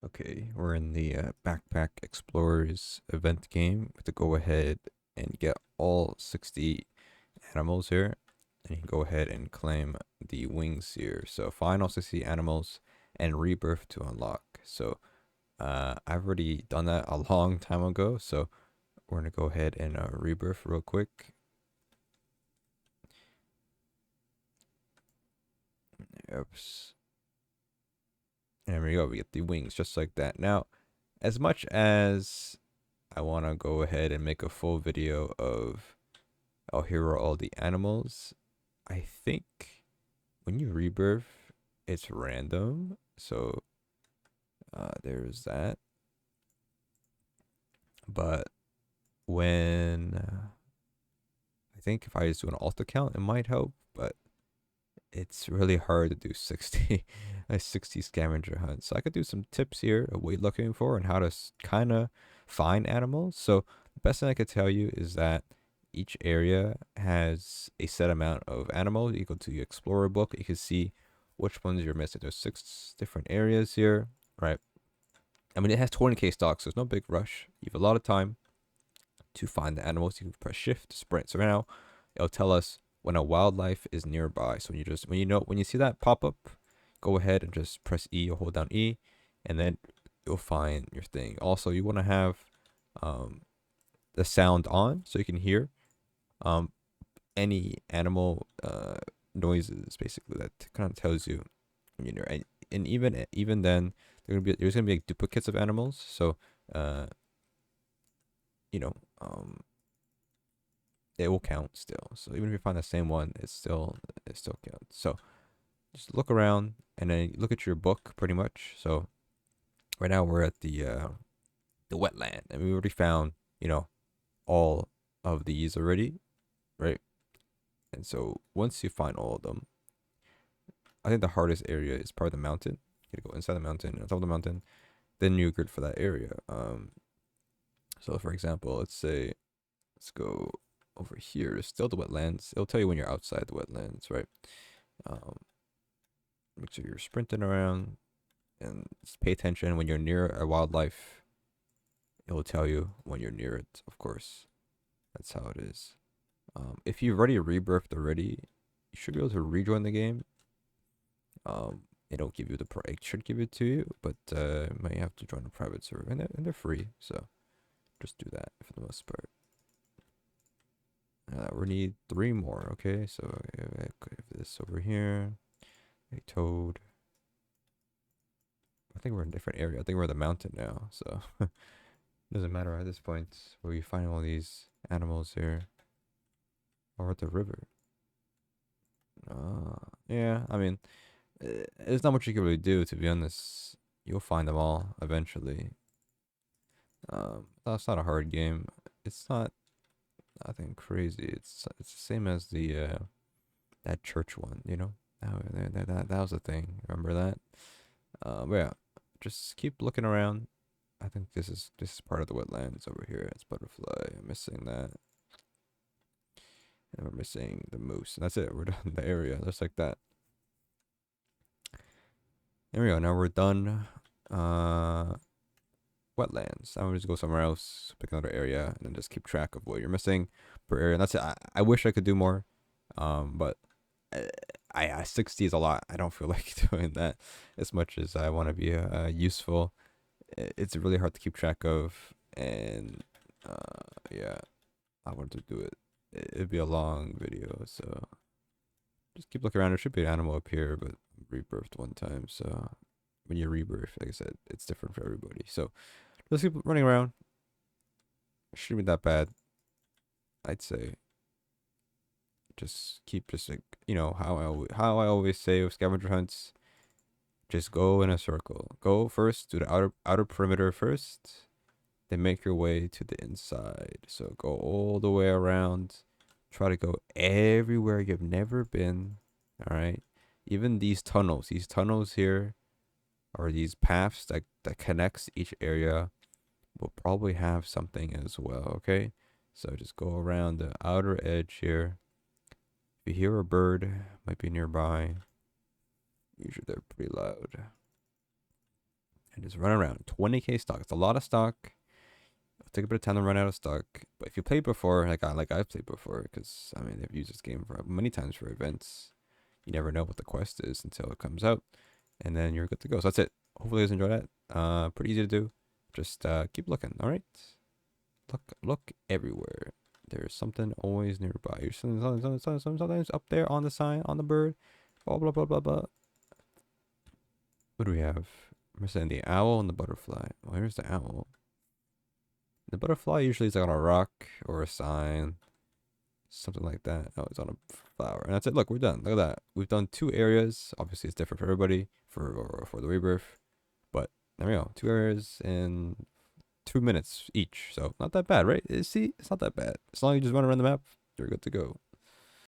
Okay, we're in the Backpack Explorers event game to go ahead and get all 60 animals here. And you can go ahead and claim the wings here. So find all 60 animals and rebirth to unlock. So I've already done that a long time ago. So we're going to go ahead and rebirth real quick. Oops. And there we go. We get the wings just like that. Now, as much as I want to go ahead and make a full video of, oh, here are all the animals, I think when you rebirth, it's random. So there's that. But when I think if I just do an alt account, it might help. But it's really hard to do 60 a 60 scavenger hunt. So I could do some tips here of what you're looking for and how to kind of find animals. So the best thing I could tell you is that each area has a set amount of animals. You go to the explorer book, you can see which ones you're missing. There's 6 different areas here, right? I mean, it has 20k stocks, so there's no big rush. You have a lot of time to find the animals. You can press shift to sprint. So right now it'll tell us when a wildlife is nearby. So when you see that pop up, go ahead and just press E or hold down E, and then you'll find your thing. Also, you want to have um, the sound on so you can hear um, any animal noises. Basically, that kind of tells you, and even then, there's gonna be like duplicates of animals. So uh, you know um, it will count still. So even if you find the same one, it still counts. So just look around and then look at your book pretty much. So right now we're at the wetland and we already found, all of these already, right? And so once you find all of them, I think the hardest area is part of the mountain. You gotta go inside the mountain, on top of the mountain, then you're good for that area. So for example, let's go over here. It's still the wetlands. It'll tell you when you're outside the wetlands, right? Um, Make sure you're sprinting around and just pay attention when you're near a wildlife. It will tell you when you're near it, of course. That's how it is. If you've already rebirthed already, you should be able to rejoin the game. It don't give you it should give it to you, but you might have to join a private server, and they're free, so just do that for the most part. We need 3 more, okay? So I have this over here, a toad. I think we're in a different area. I think we're in the mountain now, so it doesn't matter at this point where you find all these animals here. Or at the river. Yeah, I mean, there's not much you can really do, to be honest. You'll find them all eventually. That's not a hard game. It's not nothing crazy. It's the same as the that church one, you know? That was a thing. Remember that? But yeah, just keep looking around. I think this is part of the wetlands over here. It's butterfly. I'm missing that. And we're missing the moose. And that's it. We're done the area. Just like that. There we go. Now we're done. Wetlands. I'm gonna just go somewhere else, pick another area, and then just keep track of what you're missing per area. And that's it. I wish I could do more. But I 60 is a lot. I don't feel like doing that as much as I want to be useful. It's really hard to keep track of, and yeah, I want to do it. It'd be a long video, so just keep looking around. There should be an animal up here, but rebirthed one time. So when you rebirth, like I said, it's different for everybody. So just keep running around. Shouldn't be that bad, I'd say. Just keep just like how I always say with scavenger hunts. Just go in a circle. Go first, do the outer perimeter first, then make your way to the inside. So go all the way around. Try to go everywhere you've never been. All right. Even these tunnels here, or these paths that connects each area, will probably have something as well. Okay. So just go around the outer edge here. If you hear a bird, might be nearby. Usually they're pretty loud. and just run around. 20k stock. It's a lot of stock. It'll take a bit of time to run out of stock. But if you played before, like I've played before, because I mean they've used this game for many times for events. You never know what the quest is until it comes out, and then you're good to go. So that's it. Hopefully you guys enjoy that. Pretty easy to do. Just keep looking. All right. Look everywhere. There's something always nearby. You're sometimes up there on the sign, on the bird. Blah blah blah blah blah. What do we have? I'm saying the owl and the butterfly. Oh, here's the owl. The butterfly usually is like on a rock or a sign, something like that. Oh, it's on a flower, and that's it. Look, we're done. Look at that. We've done 2 areas. Obviously, it's different for everybody for the rebirth, but there we go. 2 areas in 2 minutes each. So not that bad, right? See, it's not that bad. As long as you just run around the map, you're good to go.